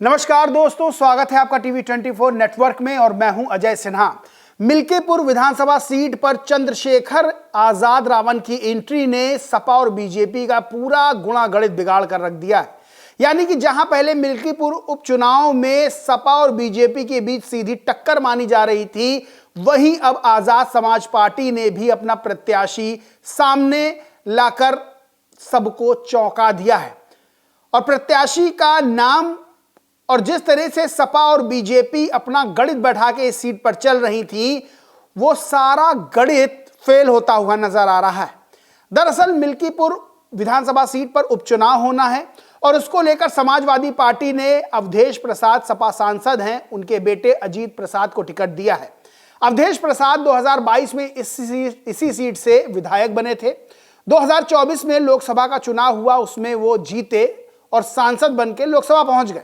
नमस्कार दोस्तों, स्वागत है आपका टीवी 24 नेटवर्क में और मैं हूं अजय सिन्हा। मिल्कीपुर विधानसभा सीट पर चंद्रशेखर आजाद रावण की एंट्री ने सपा और बीजेपी का पूरा गुणा गणित बिगाड़ कर रख दिया है। यानी कि जहां पहले मिल्कीपुर उपचुनाव में सपा और बीजेपी के बीच सीधी टक्कर मानी जा रही थी, वहीं अब आजाद समाज पार्टी ने भी अपना प्रत्याशी सामने लाकर सबको चौंका दिया है। और प्रत्याशी का नाम और जिस तरह से सपा और बीजेपी अपना गणित बैठा के इस सीट पर चल रही थी, वो सारा गणित फेल होता हुआ नजर आ रहा है। दरअसल मिल्कीपुर विधानसभा सीट पर उपचुनाव होना है और उसको लेकर समाजवादी पार्टी ने अवधेश प्रसाद, सपा सांसद हैं, उनके बेटे अजीत प्रसाद को टिकट दिया है। अवधेश प्रसाद 2022 में इसी सीट से विधायक बने थे। 2024 में लोकसभा का चुनाव हुआ, उसमें वो जीते और सांसद बनकर लोकसभा पहुंच गए।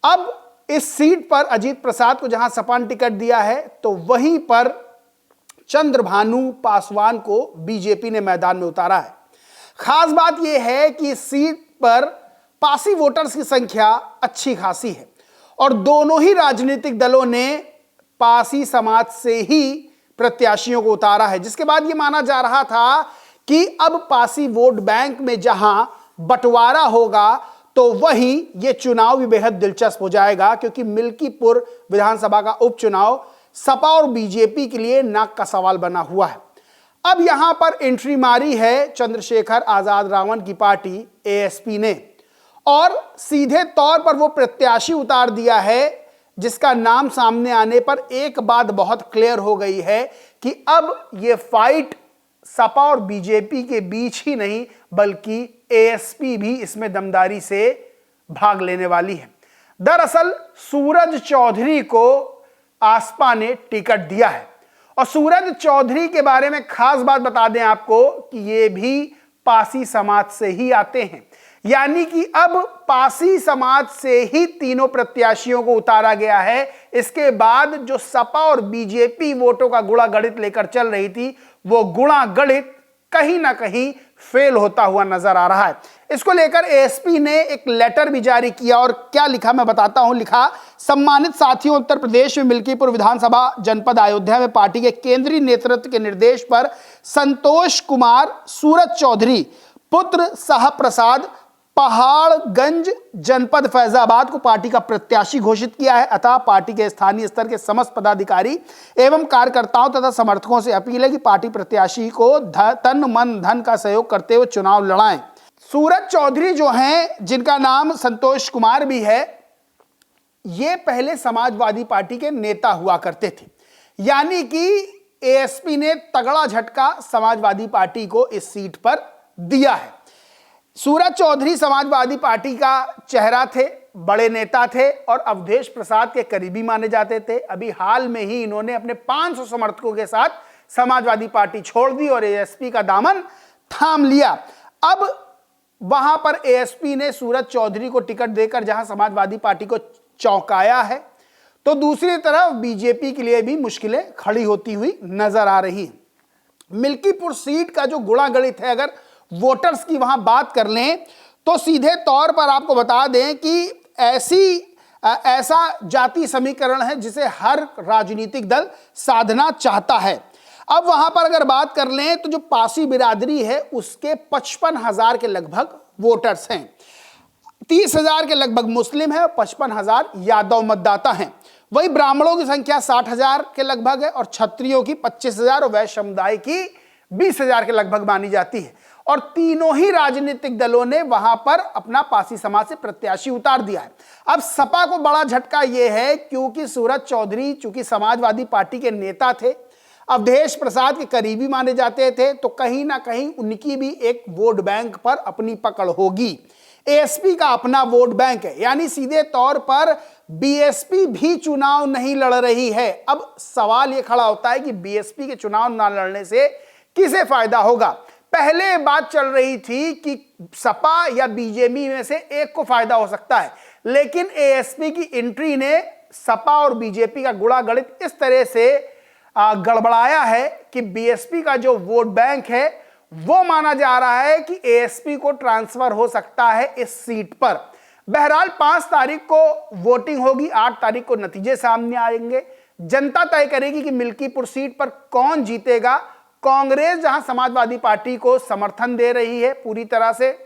अब इस सीट पर अजीत प्रसाद को जहां सपा ने टिकट दिया है, तो वहीं पर चंद्रभानु पासवान को बीजेपी ने मैदान में उतारा है। खास बात यह है कि इस सीट पर पासी वोटर्स की संख्या अच्छी खासी है और दोनों ही राजनीतिक दलों ने पासी समाज से ही प्रत्याशियों को उतारा है, जिसके बाद यह माना जा रहा था कि अब पासी वोट बैंक में जहां बंटवारा होगा तो वहीं ये चुनाव भी बेहद दिलचस्प हो जाएगा, क्योंकि मिल्कीपुर विधानसभा का उपचुनाव सपा और बीजेपी के लिए नाक का सवाल बना हुआ है। अब यहां पर एंट्री मारी है चंद्रशेखर आजाद रावण की पार्टी एएसपी ने और सीधे तौर पर वो प्रत्याशी उतार दिया है, जिसका नाम सामने आने पर एक बात बहुत क्लियर हो गई है कि अब ये फाइट सपा और बीजेपी के बीच ही नहीं, बल्कि एएसपी भी इसमें दमदारी से भाग लेने वाली है। दरअसल सूरज चौधरी को आसपा ने टिकट दिया है और सूरज चौधरी के बारे में खास बात बता दें आपको कि ये भी पासी समाज से ही आते हैं। यानी कि अब पासी समाज से ही तीनों प्रत्याशियों को उतारा गया है। इसके बाद जो सपा और बीजेपी वोटों का गुणा गणित लेकर चल रही थी, वो गुणा गणित कहीं ना कहीं फेल होता हुआ नजर आ रहा है। इसको लेकर एएसपी ने एक लेटर भी जारी किया और क्या लिखा मैं बताता हूं। लिखा, सम्मानित साथियों, उत्तर प्रदेश में मिल्कीपुर विधानसभा जनपद अयोध्या में पार्टी के केंद्रीय नेतृत्व के निर्देश पर संतोष कुमार सूरज चौधरी पुत्र साह प्रसाद पहाड़गंज जनपद फैजाबाद को पार्टी का प्रत्याशी घोषित किया है। अतः पार्टी के स्थानीय स्तर के समस्त पदाधिकारी एवं कार्यकर्ताओं तथा समर्थकों से अपील है कि पार्टी प्रत्याशी को तन मन धन का सहयोग करते हुए चुनाव लड़ाएं। सूरज चौधरी जो हैं, जिनका नाम संतोष कुमार भी है, ये पहले समाजवादी पार्टी के नेता हुआ करते थे। यानी कि एएसपी ने तगड़ा झटका समाजवादी पार्टी को इस सीट पर दिया है। सूरज चौधरी समाजवादी पार्टी का चेहरा थे, बड़े नेता थे और अवधेश प्रसाद के करीबी माने जाते थे। अभी हाल में ही इन्होंने अपने 500 समर्थकों के साथ समाजवादी पार्टी छोड़ दी और एएसपी का दामन थाम लिया। अब वहां पर एएसपी ने सूरज चौधरी को टिकट देकर जहां समाजवादी पार्टी को चौंकाया है, तो दूसरी तरफ बीजेपी के लिए भी मुश्किलें खड़ी होती हुई नजर आ रही हैं। मिल्कीपुर सीट का जो गुणा गणित है, अगर वोटर्स की वहां बात कर लें तो सीधे तौर पर आपको बता दें कि ऐसा जाति समीकरण है जिसे हर राजनीतिक दल साधना चाहता है। अब वहां पर अगर बात कर लें तो जो पासी बिरादरी है उसके 55,000 के लगभग वोटर्स हैं। 30,000 के लगभग मुस्लिम है और 55,000 यादव मतदाता हैं। वही ब्राह्मणों की संख्या 60,000 के लगभग है और क्षत्रियों की 25,000 और वैश्य समुदाय की 20,000 के लगभग मानी जाती है। और तीनों ही राजनीतिक दलों ने वहां पर अपना पासी समाज से प्रत्याशी उतार दिया है। अब सपा को बड़ा झटका यह है, क्योंकि सूरज चौधरी चूंकि समाजवादी पार्टी के नेता थे, अवधेश प्रसाद के करीबी माने जाते थे, तो कहीं ना कहीं उनकी भी एक वोट बैंक पर अपनी पकड़ होगी। एएसपी का अपना वोट बैंक है, यानी सीधे तौर पर बीएसपी भी चुनाव नहीं लड़ रही है। अब सवाल यह खड़ा होता है कि बीएसपी के चुनाव ना लड़ने से किसे फायदा होगा। पहले बात चल रही थी कि सपा या बीजेपी में से एक को फायदा हो सकता है, लेकिन एएसपी की एंट्री ने सपा और बीजेपी का गुणा गणित इस तरह से गड़बड़ाया है कि बीएसपी का जो वोट बैंक है वो माना जा रहा है कि एएसपी को ट्रांसफर हो सकता है इस सीट पर। बहरहाल 5 तारीख को वोटिंग होगी, 8 तारीख को नतीजे सामने आएंगे। जनता तय करेगी कि मिल्कीपुर सीट पर कौन जीतेगा। कांग्रेस जहां समाजवादी पार्टी को समर्थन दे रही है पूरी तरह से,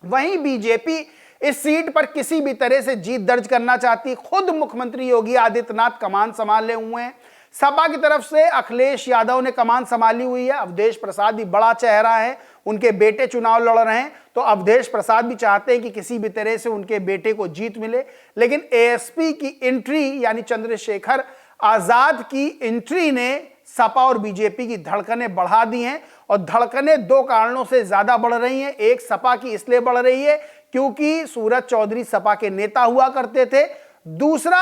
वहीं बीजेपी इस सीट पर किसी भी तरह से जीत दर्ज करना चाहती। खुद मुख्यमंत्री योगी आदित्यनाथ कमान संभाले हुए हैं। सपा की तरफ से अखिलेश यादव ने कमान संभाली हुई है। अवधेश प्रसाद भी बड़ा चेहरा है, उनके बेटे चुनाव लड़ रहे हैं, तो अवधेश प्रसाद भी चाहते हैं कि किसी भी तरह से उनके बेटे को जीत मिले। लेकिन एएसपी की एंट्री यानी चंद्रशेखर आजाद की एंट्री ने सपा और बीजेपी की धड़कनें बढ़ा दी हैं, और धड़कनें 2 कारणों से ज्यादा बढ़ रही हैं। एक, सपा की इसलिए बढ़ रही है क्योंकि सूरज चौधरी सपा के नेता हुआ करते थे। दूसरा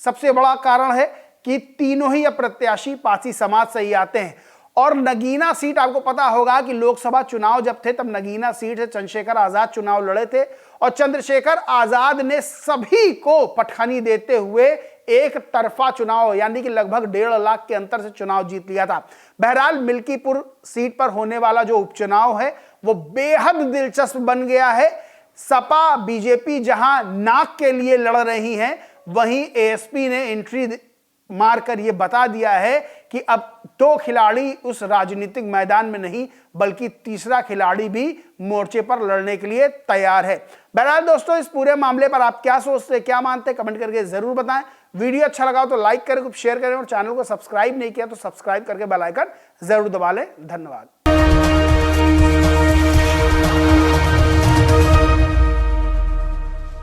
सबसे बड़ा कारण है कि तीनों ही प्रत्याशी पासी समाज से ही आते हैं, और नगीना सीट आपको पता होगा कि लोकसभा चुनाव जब थे तब नगीना सीट से चंद्रशेखर आजाद चुनाव लड़े थे, और चंद्रशेखर आजाद ने सभी को पटखनी देते हुए एक तरफा चुनाव यानी कि लगभग 1.5 लाख के अंतर से चुनाव जीत लिया था। बहरहाल मिल्कीपुर सीट पर होने वाला जो उपचुनाव है वो बेहद दिलचस्प बन गया है। सपा बीजेपी जहां नाक के लिए लड़ रही हैं, वहीं एएसपी ने एंट्री मारकर यह बता दिया है कि अब 2 खिलाड़ी उस राजनीतिक मैदान में नहीं बल्कि तीसरा खिलाड़ी भी मोर्चे पर लड़ने के लिए तैयार है। बहरहाल दोस्तों, इस पूरे मामले पर आप क्या सोचते हैं, क्या मानते हैं, कमेंट करके जरूर बताएं। वीडियो अच्छा लगा तो लाइक करें, शेयर करें, और चैनल को सब्सक्राइब नहीं किया तो सब्सक्राइब करके बेल आइकन जरूर दबा लें। धन्यवाद।